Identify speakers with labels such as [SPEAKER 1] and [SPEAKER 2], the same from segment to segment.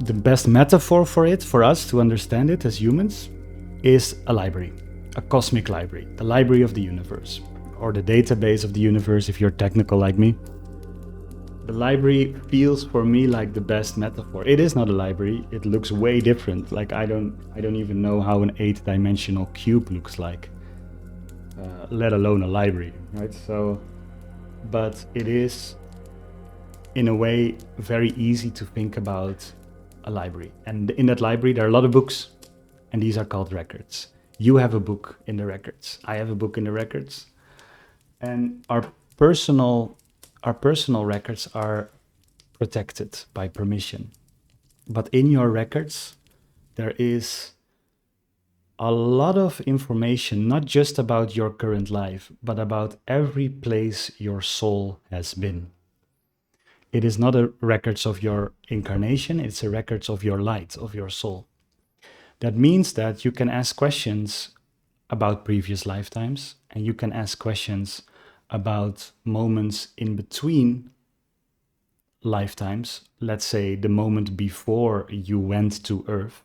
[SPEAKER 1] the best metaphor for it, for us to understand it as humans, is a library, a cosmic library, the library of the universe, or the database of the universe if you're technical like me. The library feels for me like the best metaphor. It is not a library. It looks way different. Like I don't even know how an 8-dimensional cube looks like, let alone a library, right? So, but it is, in a way, very easy to think about a library. And in that library, there are a lot of books, and these are called records. You have a book in the records. I have a book in the records. And our personal records are protected by permission. But in your records, there is a lot of information, not just about your current life, but about every place your soul has been. It is not a records of your incarnation, it's a records of your light, of your soul. That means that you can ask questions about previous lifetimes, and you can ask questions about moments in between lifetimes. Let's say the moment before you went to Earth.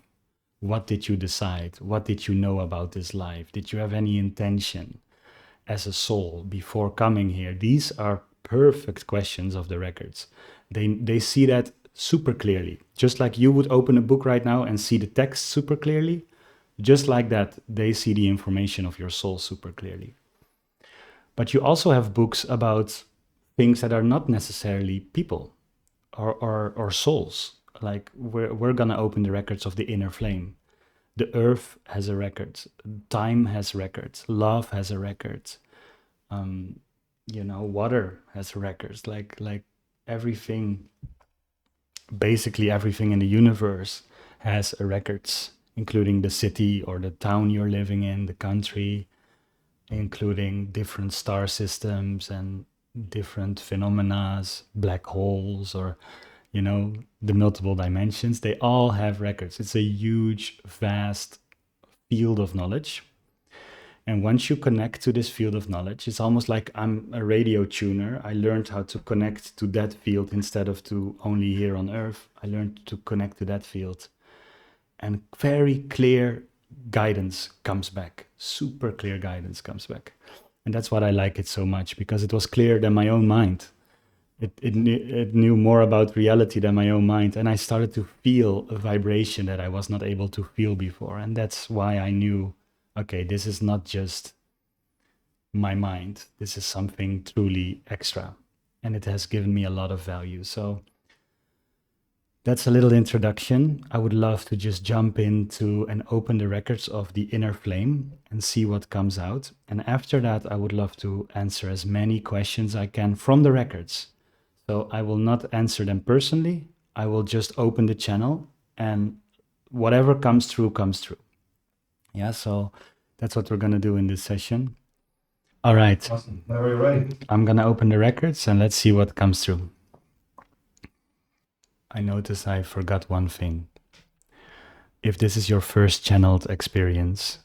[SPEAKER 1] What did you decide? What did you know about this life? Did you have any intention as a soul before coming here? These are perfect questions of the records. They see that super clearly. Just like you would open a book right now and see the text super clearly, just like that, they see the information of your soul super clearly. But you also have books about things that are not necessarily people or souls. Like we're gonna open the records of the inner flame. The earth has a record, time has records, love has a record, water has records. Like everything, basically everything in the universe has a records, including the city or the town you're living in, the country, including different star systems and different phenomena, black holes, or the multiple dimensions. They all have records. It's a huge, vast field of knowledge. And once you connect to this field of knowledge, it's almost like I'm a radio tuner. I learned how to connect to that field instead of to only here on Earth. I learned to connect to that field. And very clear guidance comes back. Super clear guidance comes back. And that's what I like it so much, because it was clearer than my own mind. It knew more about reality than my own mind. And I started to feel a vibration that I was not able to feel before. And that's why I knew, okay, this is not just my mind. This is something truly extra. And it has given me a lot of value. So that's a little introduction. I would love to just jump into and open the records of the inner flame and see what comes out. And after that, I would love to answer as many questions I can from the records. So I will not answer them personally. I will just open the channel, and whatever comes through, comes through. Yeah, so that's what we're going to do in this session. All right.
[SPEAKER 2] Awesome. Whenever you're ready.
[SPEAKER 1] I'm going to open the records and let's see what comes through. I noticed I forgot one thing. If this is your first channeled experience,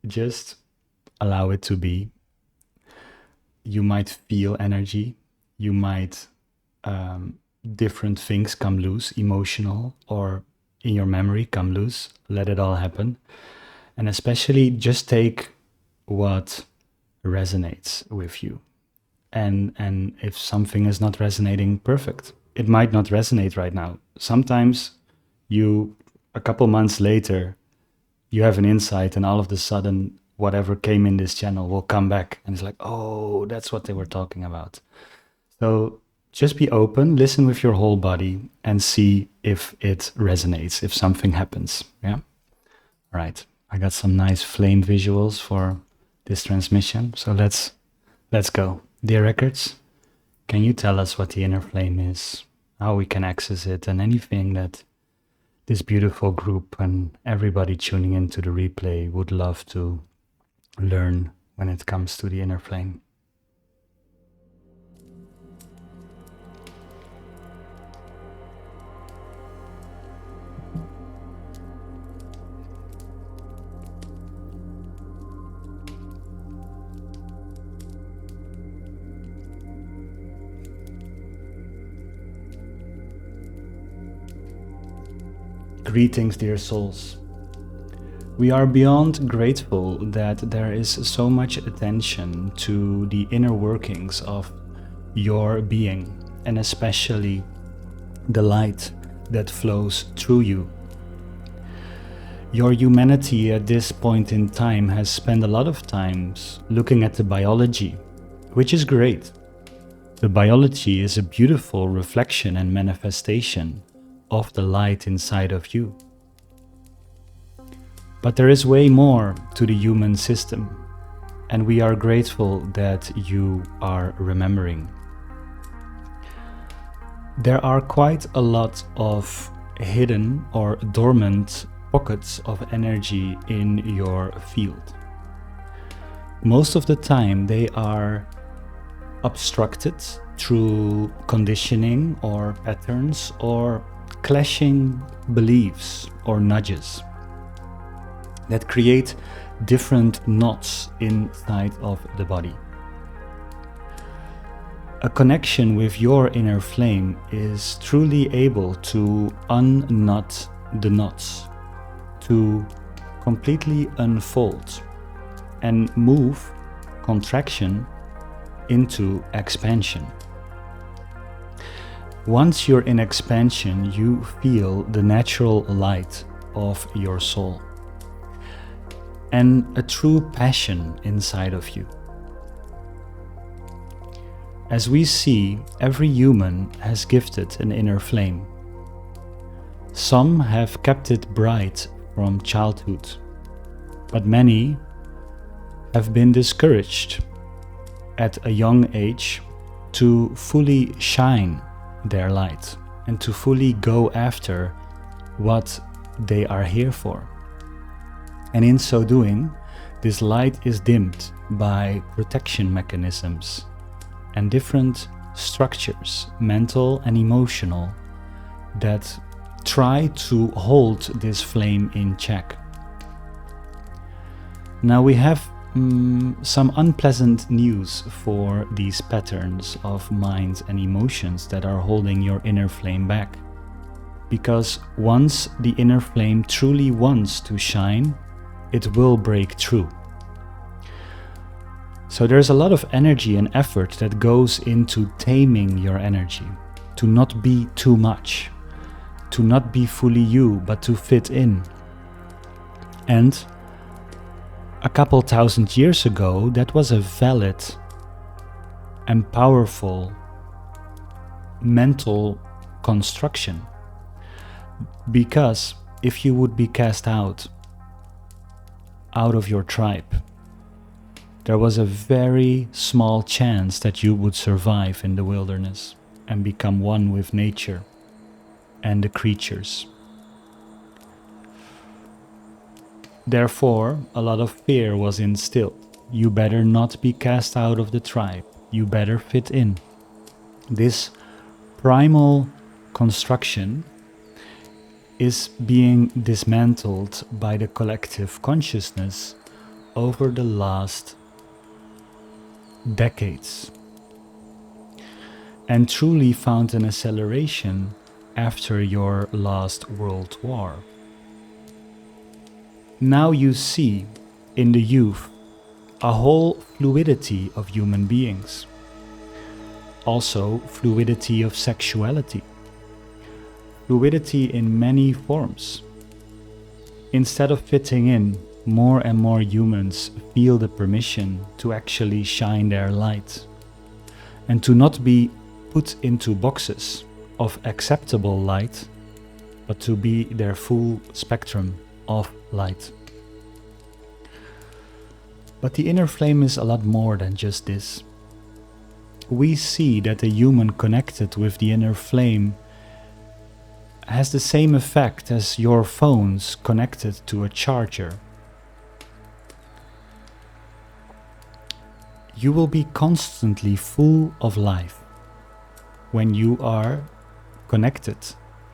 [SPEAKER 1] just allow it to be. You might feel energy. You might, different things come loose, emotional or in your memory come loose. Let it all happen. And especially just take what resonates with you. And if something is not resonating, perfect. It might not resonate right now. Sometimes a couple months later, you have an insight, and all of a sudden, whatever came in this channel will come back. And it's like, oh, that's what they were talking about. So just be open, listen with your whole body, and see if it resonates, if something happens. Yeah? All right. I got some nice flame visuals for this transmission. So let's go. Dear Records, can you tell us what the inner flame is, how we can access it, and anything that this beautiful group and everybody tuning into the replay would love to learn when it comes to the inner flame? Greetings, dear souls. We are beyond grateful that there is so much attention to the inner workings of your being, and especially the light that flows through you. Your humanity at this point in time has spent a lot of times looking at the biology, which is great. The biology is a beautiful reflection and manifestation of the light inside of you. But there is way more to the human system, and we are grateful that you are remembering. There are quite a lot of hidden or dormant pockets of energy in your field. Most of the time they are obstructed through conditioning or patterns or clashing beliefs or nudges that create different knots inside of the body. A connection with your inner flame is truly able to unknot the knots, to completely unfold and move contraction into expansion. Once you're in expansion, you feel the natural light of your soul and a true passion inside of you. As we see, every human has gifted an inner flame. Some have kept it bright from childhood, but many have been discouraged at a young age to fully shine their light and to fully go after what they are here for. And in so doing, this light is dimmed by protection mechanisms and different structures, mental and emotional, that try to hold this flame in check. Now we have some unpleasant news for these patterns of minds and emotions that are holding your inner flame back. Because once the inner flame truly wants to shine, it will break through. So there's a lot of energy and effort that goes into taming your energy, to not be too much, to not be fully you, but to fit in. And a couple thousand years ago, that was a valid and powerful mental construction. Because if you would be cast out of your tribe, there was a very small chance that you would survive in the wilderness and become one with nature and the creatures. Therefore, a lot of fear was instilled. You better not be cast out of the tribe. You better fit in. This primal construction is being dismantled by the collective consciousness over the last decades, and truly found an acceleration after your last World War. Now you see in the youth a whole fluidity of human beings, also fluidity of sexuality, fluidity in many forms. Instead of fitting in, more and more humans feel the permission to actually shine their light and to not be put into boxes of acceptable light, but to be their full spectrum of light. But the inner flame is a lot more than just this. We see that a human connected with the inner flame has the same effect as your phones connected to a charger. You will be constantly full of life when you are connected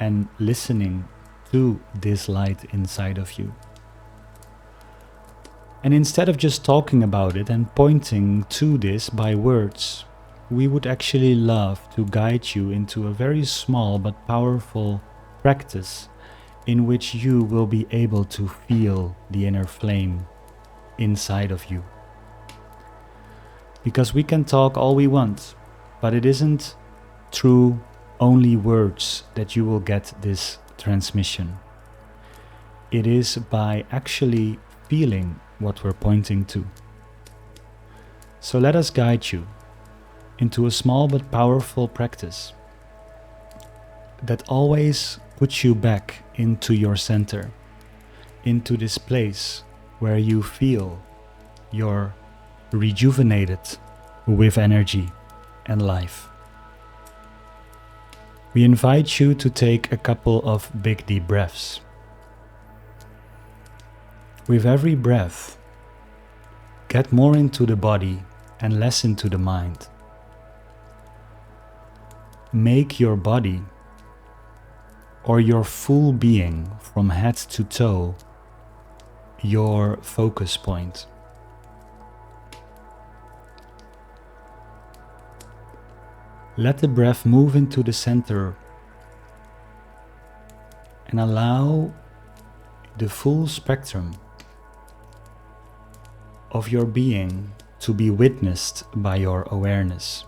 [SPEAKER 1] and listening to this light inside of you. And instead of just talking about it and pointing to this by words, we would actually love to guide you into a very small but powerful practice in which you will be able to feel the inner flame inside of you. Because we can talk all we want, but it isn't through only words that you will get this transmission. It is by actually feeling what we're pointing to. So let us guide you into a small but powerful practice that always puts you back into your center, into this place where you feel you're rejuvenated with energy and life. We invite you to take a couple of big deep breaths. With every breath, get more into the body and less into the mind. Make your body or your full being from head to toe your focus point. Let the breath move into the center and allow the full spectrum of your being to be witnessed by your awareness.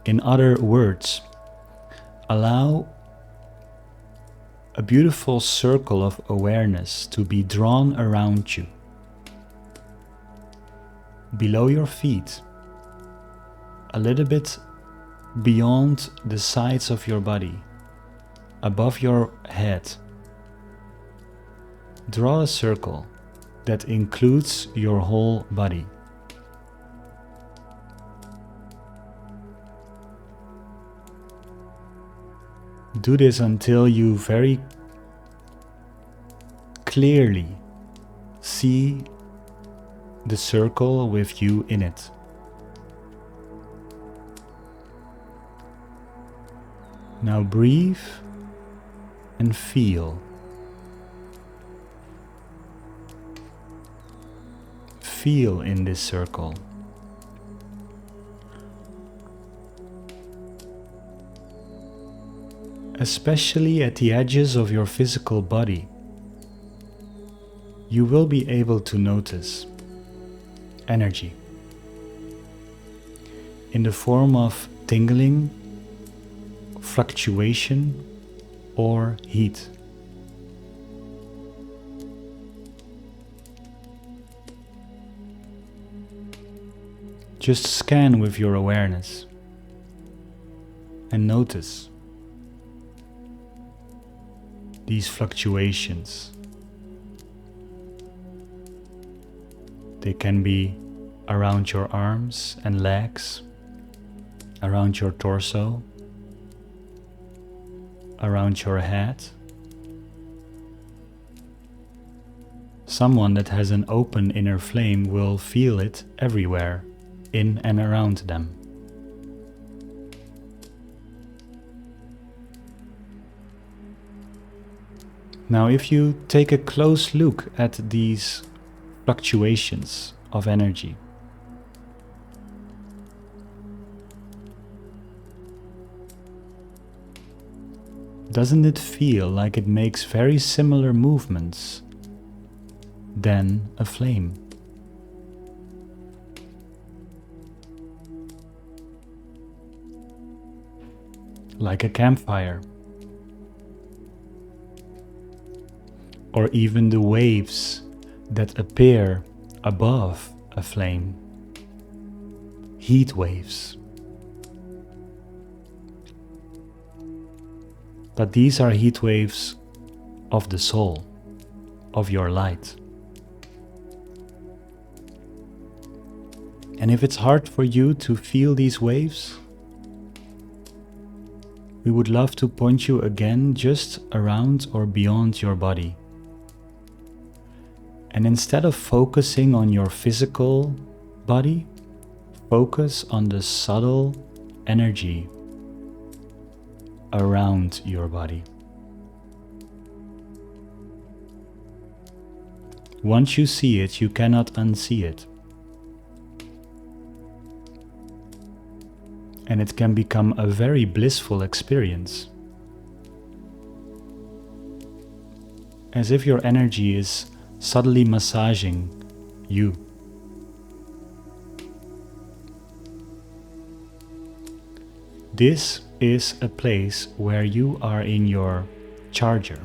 [SPEAKER 1] In other words, allow a beautiful circle of awareness to be drawn around you, below your feet, a little bit beyond the sides of your body, above your head. Draw a circle that includes your whole body. Do this until you very clearly see the circle with you in it. Now breathe and feel. Feel in this circle. Especially at the edges of your physical body, you will be able to notice energy in the form of tingling, fluctuation, or heat. Just scan with your awareness and notice these fluctuations. They can be around your arms and legs, around your torso, around your head. Someone that has an open inner flame will feel it everywhere, in and around them. Now, if you take a close look at these fluctuations of energy, doesn't it feel like it makes very similar movements than a flame? Like a campfire, or even the waves that appear above a flame, heat waves. But these are heat waves of the soul, of your light. And if it's hard for you to feel these waves, we would love to point you again just around or beyond your body. And instead of focusing on your physical body, focus on the subtle energy around your body. Once you see it, you cannot unsee it. And it can become a very blissful experience. as if your energy is subtly massaging you. This is a place where you are in your charger.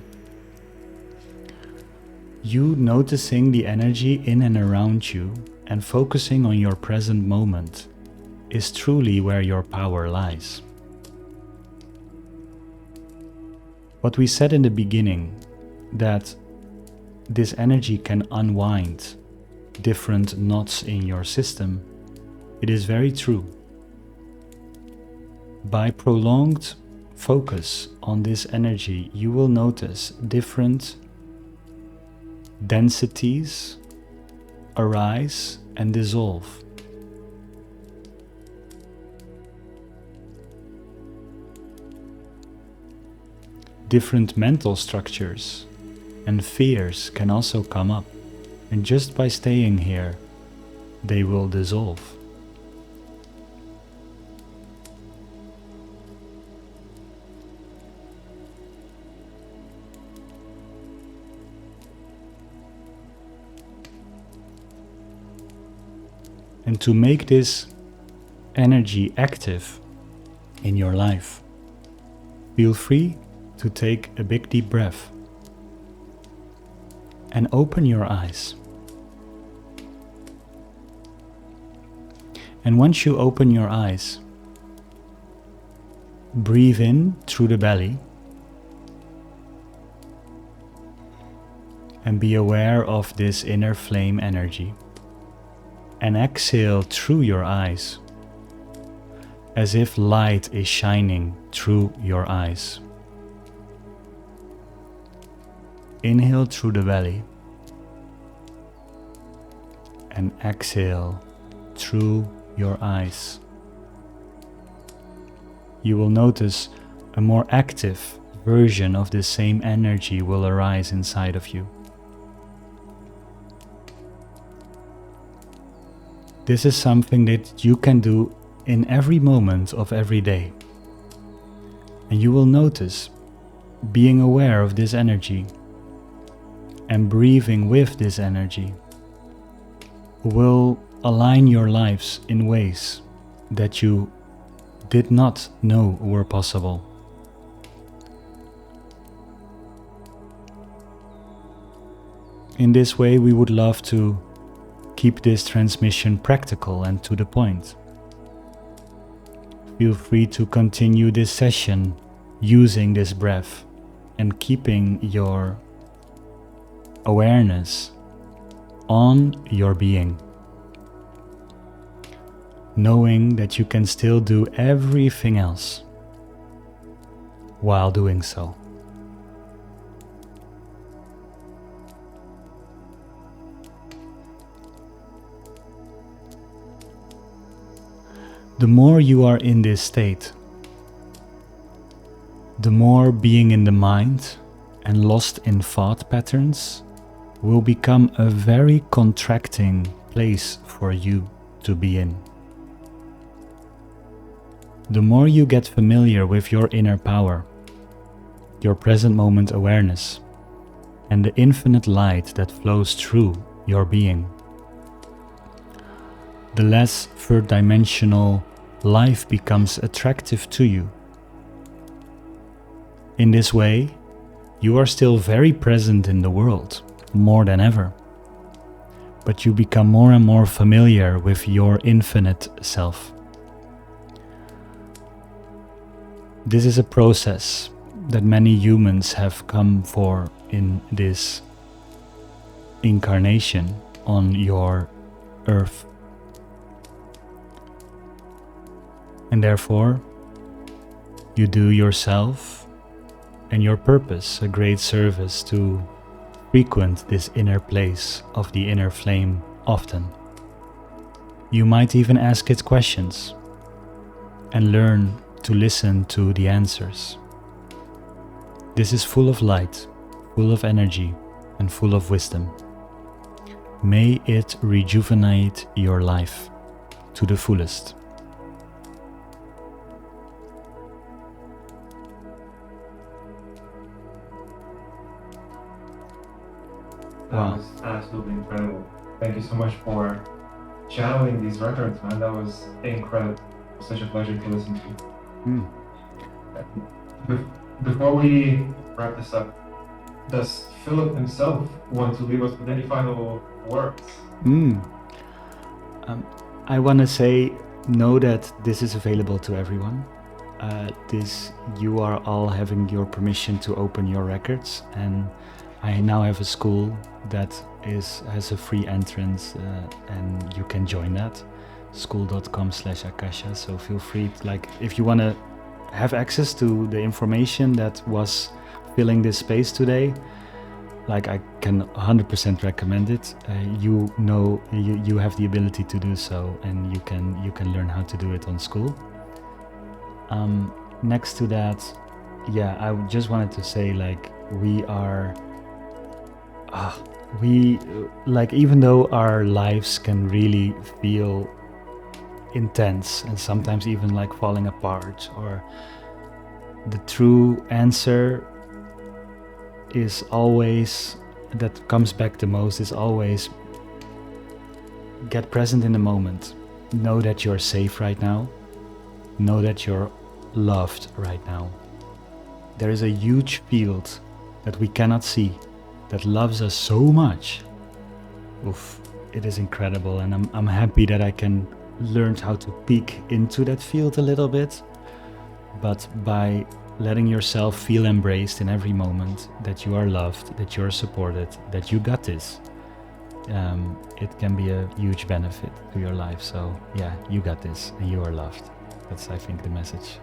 [SPEAKER 1] You noticing the energy in and around you and focusing on your present moment is truly where your power lies. What we said in the beginning, that this energy can unwind different knots in your system, it is very true. By prolonged focus on this energy, you will notice different densities arise and dissolve. Different mental structures and fears can also come up, and just by staying here, they will dissolve. And to make this energy active in your life, feel free to take a big deep breath and open your eyes. And once you open your eyes, breathe in through the belly and be aware of this inner flame energy. And exhale through your eyes, as if light is shining through your eyes. Inhale through the belly and exhale through your eyes. You will notice a more active version of the same energy will arise inside of you. This is something that you can do in every moment of every day. And you will notice being aware of this energy and breathing with this energy will align your lives in ways that you did not know were possible. In this way, we would love to keep this transmission practical and to the point. Feel free to continue this session using this breath and keeping your awareness on your being, knowing that you can still do everything else while doing so. The more you are in this state, the more being in the mind and lost in thought patterns will become a very contracting place for you to be in. The more you get familiar with your inner power, your present moment awareness, and the infinite light that flows through your being, the less third-dimensional life becomes attractive to you. In this way, you are still very present in the world, more than ever, but you become more and more familiar with your infinite self. This is a process that many humans have come for in this incarnation on your earth. And therefore, you do yourself and your purpose a great service to frequent this inner place of the inner flame often. You might even ask it questions and learn to listen to the answers. This is full of light, full of energy, and full of wisdom. May it rejuvenate your life to the fullest. Wow.
[SPEAKER 2] was absolutely incredible. Thank you so much for channeling these records, man. That was incredible. It was such a pleasure to listen to.
[SPEAKER 1] Mm.
[SPEAKER 2] Before we wrap this up, does Philip himself want to leave us with any final words?
[SPEAKER 1] Mm. I want to say, know that this is available to everyone. You are all having your permission to open your records, and I now have a school that has a free entrance, and you can join that. school.com/akasha. So feel free, if you want to have access to the information that was filling this space today, I can 100% recommend it. You have the ability to do so, and you can learn how to do it on school. Next to that, I just wanted to say, even though our lives can really feel intense and sometimes even like falling apart, or the true answer is always, that comes back the most, is always get present in the moment. Know that you're safe right now. Know that you're loved right now. There is a huge field that we cannot see that loves us so much. Oof, it is incredible, and I'm happy that I can learn how to peek into that field a little bit. But by letting yourself feel embraced in every moment, that you are loved, that you're supported, that you got this, it can be a huge benefit to your life. So yeah, you got this and you are loved. That's, I think, the message.